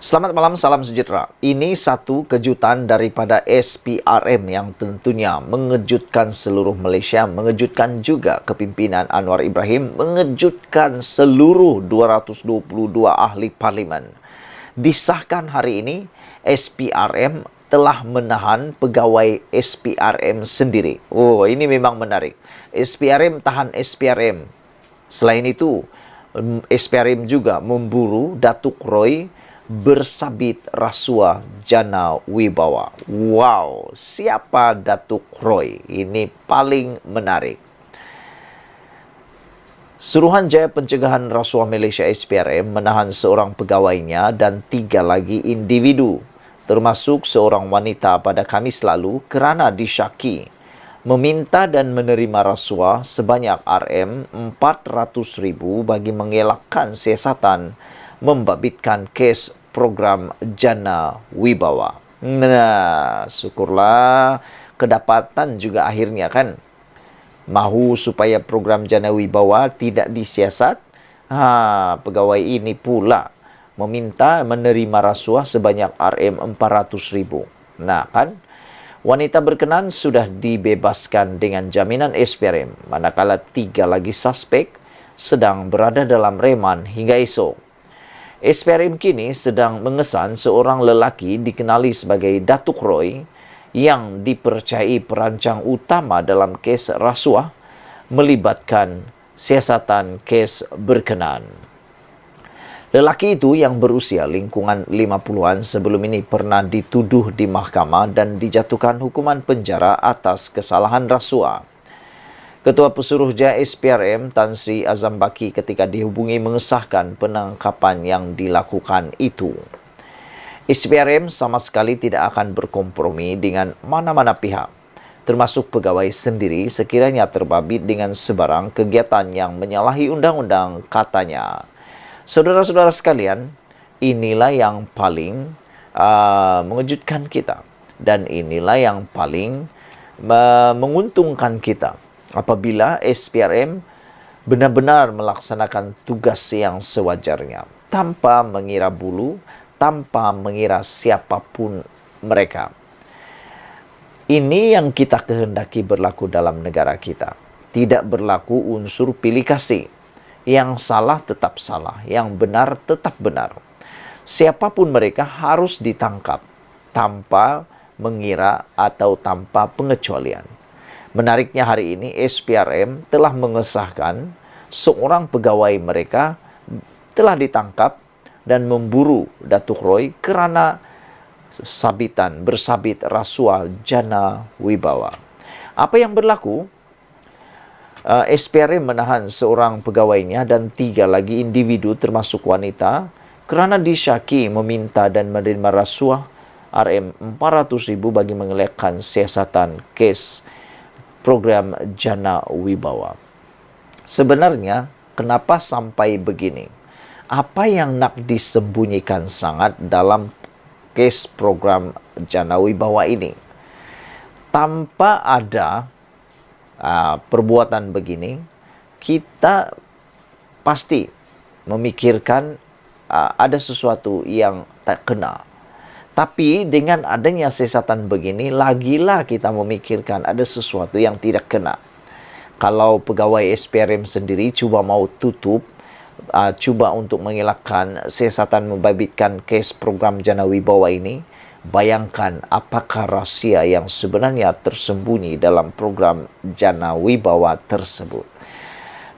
Selamat malam, salam sejahtera. Ini satu kejutan daripada SPRM yang tentunya mengejutkan seluruh Malaysia, mengejutkan juga kepimpinan Anwar Ibrahim, mengejutkan seluruh 222 ahli parlimen. Disahkan hari ini, SPRM telah menahan pegawai SPRM sendiri. Oh, ini memang menarik. SPRM tahan SPRM. Selain itu, SPRM juga memburu Datuk Roy bersabit rasuah jana wibawa. Wow, siapa Datuk Roy? Ini paling menarik. Suruhanjaya Pencegahan Rasuah Malaysia SPRM menahan seorang pegawainya dan 3 lagi individu, termasuk seorang wanita pada Khamis lalu kerana disyaki meminta dan menerima rasuah sebanyak RM400,000 bagi mengelakkan siasatan membabitkan kes program Jana Wibawa. Nah, syukurlah kedapatan juga akhirnya kan. Mahu supaya program Jana Wibawa tidak disiasat. Pegawai ini pula meminta menerima rasuah sebanyak RM400,000. Nah kan, wanita berkenan sudah dibebaskan dengan jaminan SPRM, manakala 3 lagi suspek sedang berada dalam reman hingga esok. SPRM kini sedang mengesan seorang lelaki dikenali sebagai Datuk Roy yang dipercayai perancang utama dalam kes rasuah melibatkan siasatan kes berkenaan. Lelaki itu yang berusia lingkungan 50-an sebelum ini pernah dituduh di mahkamah dan dijatuhkan hukuman penjara atas kesalahan rasuah. Ketua Pesuruhjaya SPRM Tan Sri Azam Baki ketika dihubungi mengesahkan penangkapan yang dilakukan itu. SPRM sama sekali tidak akan berkompromi dengan mana-mana pihak, termasuk pegawai sendiri sekiranya terbabit dengan sebarang kegiatan yang menyalahi undang-undang, katanya. Saudara-saudara sekalian, inilah yang paling mengejutkan kita dan inilah yang paling menguntungkan kita. Apabila SPRM benar-benar melaksanakan tugas yang sewajarnya, tanpa mengira bulu, tanpa mengira siapapun mereka. Ini yang kita kehendaki berlaku dalam negara kita. Tidak berlaku unsur pilih kasih. Yang salah tetap salah, yang benar tetap benar. Siapapun mereka harus ditangkap tanpa mengira atau tanpa pengecualian. Menariknya hari ini SPRM telah mengesahkan seorang pegawai mereka telah ditangkap dan memburu Datuk Roy kerana bersabit rasuah jana wibawa. Apa yang berlaku? SPRM menahan seorang pegawainya dan 3 lagi individu termasuk wanita kerana disyaki meminta dan menerima rasuah RM400,000 bagi mengelakkan siasatan kes program Jana Wibawa. Sebenarnya, kenapa sampai begini? Apa yang nak disembunyikan sangat dalam kes program Jana Wibawa ini? Tanpa ada perbuatan begini, kita pasti memikirkan ada sesuatu yang tak kena. Tapi dengan adanya siasatan begini, lagilah kita memikirkan ada sesuatu yang tidak kena. Kalau pegawai SPRM sendiri cuba mau tutup, cuba untuk mengelakkan siasatan membabitkan kes program Jana Wibawa ini, bayangkan apakah rahsia yang sebenarnya tersembunyi dalam program Jana Wibawa tersebut.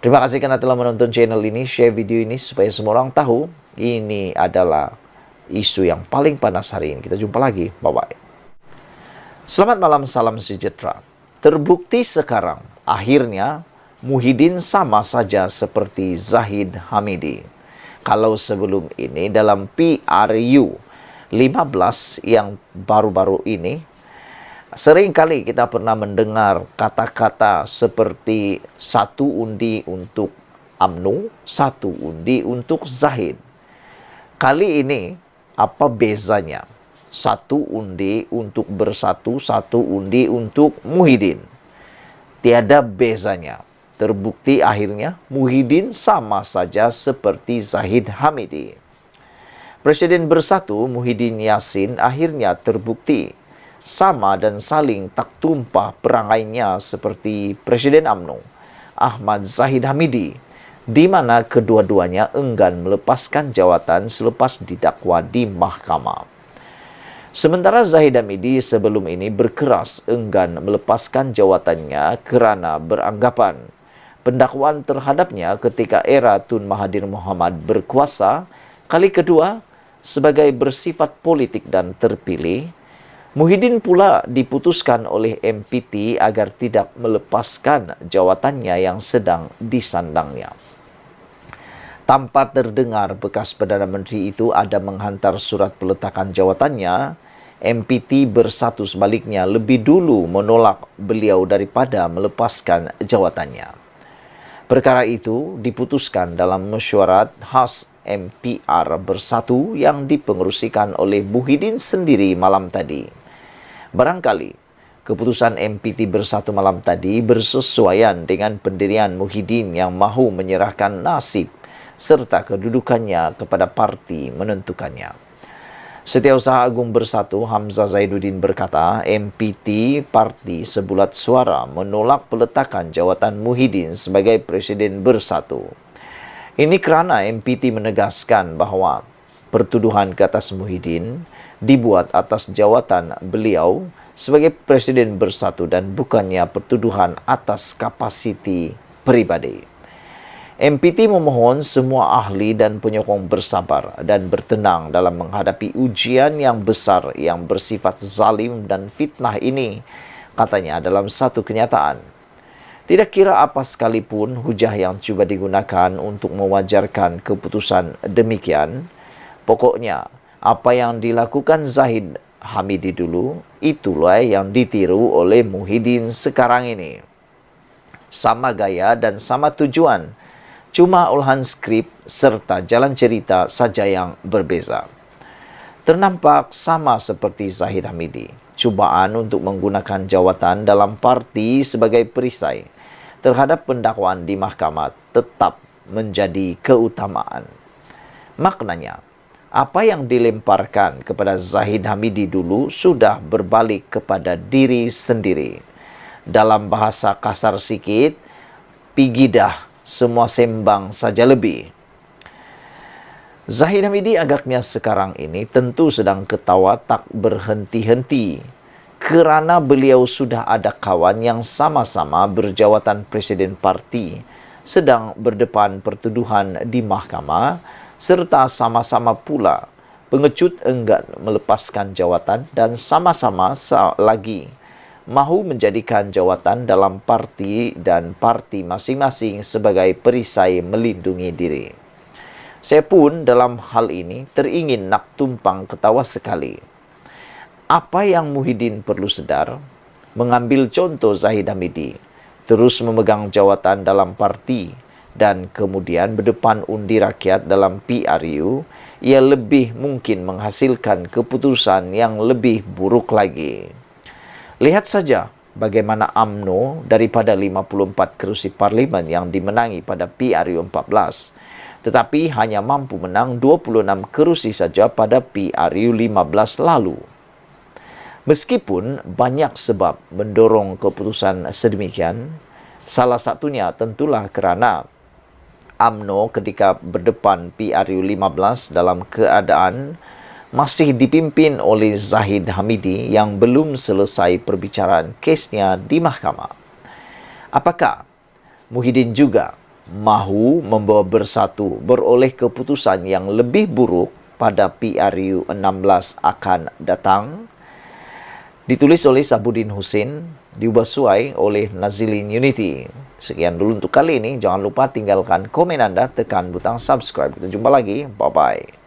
Terima kasih kerana telah menonton channel ini, share video ini supaya semua orang tahu ini adalah isu yang paling panas hari ini. Kita jumpa lagi. Bye-bye. Selamat malam, salam sejahtera. Terbukti sekarang, akhirnya Muhyiddin sama saja seperti Zahid Hamidi. Kalau sebelum ini dalam PRU 15 yang baru-baru ini, seringkali kita pernah mendengar kata-kata seperti 1 undi untuk UMNO, 1 undi untuk Zahid. Kali ini, apa bezanya? 1 undi untuk Bersatu, 1 undi untuk Muhyiddin. Tiada bezanya. Terbukti akhirnya Muhyiddin sama saja seperti Zahid Hamidi. Presiden Bersatu Muhyiddin Yassin akhirnya terbukti sama dan saling tak tumpah perangainya seperti Presiden UMNO Ahmad Zahid Hamidi, di mana kedua-duanya enggan melepaskan jawatan selepas didakwa di mahkamah. Sementara Zahid Hamidi sebelum ini berkeras enggan melepaskan jawatannya kerana beranggapan pendakwaan terhadapnya ketika era Tun Mahathir Mohamad berkuasa kali kedua sebagai bersifat politik dan terpilih. Muhyiddin pula diputuskan oleh MPT agar tidak melepaskan jawatannya yang sedang disandangnya. Tanpa terdengar bekas Perdana Menteri itu ada menghantar surat peletakan jawatannya, MPT Bersatu sebaliknya lebih dulu menolak beliau daripada melepaskan jawatannya. Perkara itu diputuskan dalam mesyuarat khas MPR Bersatu yang dipengerusikan oleh Muhyiddin sendiri malam tadi. Barangkali keputusan MPT Bersatu malam tadi bersesuaian dengan pendirian Muhyiddin yang mahu menyerahkan nasib serta kedudukannya kepada parti menentukannya. Setiausaha Agung Bersatu Hamzah Zainuddin berkata, MPT Parti Sebulat Suara menolak peletakan jawatan Muhyiddin sebagai Presiden Bersatu. Ini kerana MPT menegaskan bahawa pertuduhan ke atas Muhyiddin dibuat atas jawatan beliau sebagai Presiden Bersatu dan bukannya pertuduhan atas kapasiti peribadi. MPT memohon semua ahli dan penyokong bersabar dan bertenang dalam menghadapi ujian yang besar yang bersifat zalim dan fitnah ini, katanya dalam satu kenyataan. Tidak kira apa sekalipun hujah yang cuba digunakan untuk mewajarkan keputusan demikian, pokoknya apa yang dilakukan Zahid Hamidi dulu, itulah yang ditiru oleh Muhyiddin sekarang ini. Sama gaya dan sama tujuan, cuma olahan skrip serta jalan cerita saja yang berbeza. Ternampak sama seperti Zahid Hamidi, cubaan untuk menggunakan jawatan dalam parti sebagai perisai terhadap pendakwaan di mahkamah tetap menjadi keutamaan. Maknanya, apa yang dilemparkan kepada Zahid Hamidi dulu sudah berbalik kepada diri sendiri. Dalam bahasa kasar sikit, pigidah semua sembang saja lebih. Zahid Hamidi agaknya sekarang ini tentu sedang ketawa tak berhenti-henti kerana beliau sudah ada kawan yang sama-sama berjawatan Presiden Parti sedang berdepan pertuduhan di mahkamah serta sama-sama pula pengecut enggan melepaskan jawatan dan sama-sama lagi mahu menjadikan jawatan dalam parti dan parti masing-masing sebagai perisai melindungi diri. Saya pun dalam hal ini teringin nak tumpang ketawa sekali. Apa yang Muhyiddin perlu sedar, mengambil contoh Zahid Hamidi, terus memegang jawatan dalam parti dan kemudian berdepan undi rakyat dalam PRU, ia lebih mungkin menghasilkan keputusan yang lebih buruk lagi. Lihat saja bagaimana UMNO daripada 54 kerusi parlimen yang dimenangi pada PRU 14, tetapi hanya mampu menang 26 kerusi saja pada PRU 15 lalu. Meskipun banyak sebab mendorong keputusan sedemikian, salah satunya tentulah kerana UMNO ketika berdepan PRU 15 dalam keadaan masih dipimpin oleh Zahid Hamidi yang belum selesai perbicaraan kesnya di mahkamah. Apakah Muhyiddin juga mahu membawa Bersatu beroleh keputusan yang lebih buruk pada PRU 16 akan datang? Ditulis oleh Sabuddin Hussein, diubah suai oleh Nazilin Unity. Sekian dulu untuk kali ini. Jangan lupa tinggalkan komen Anda, tekan butang subscribe. Kita jumpa lagi. Bye-bye.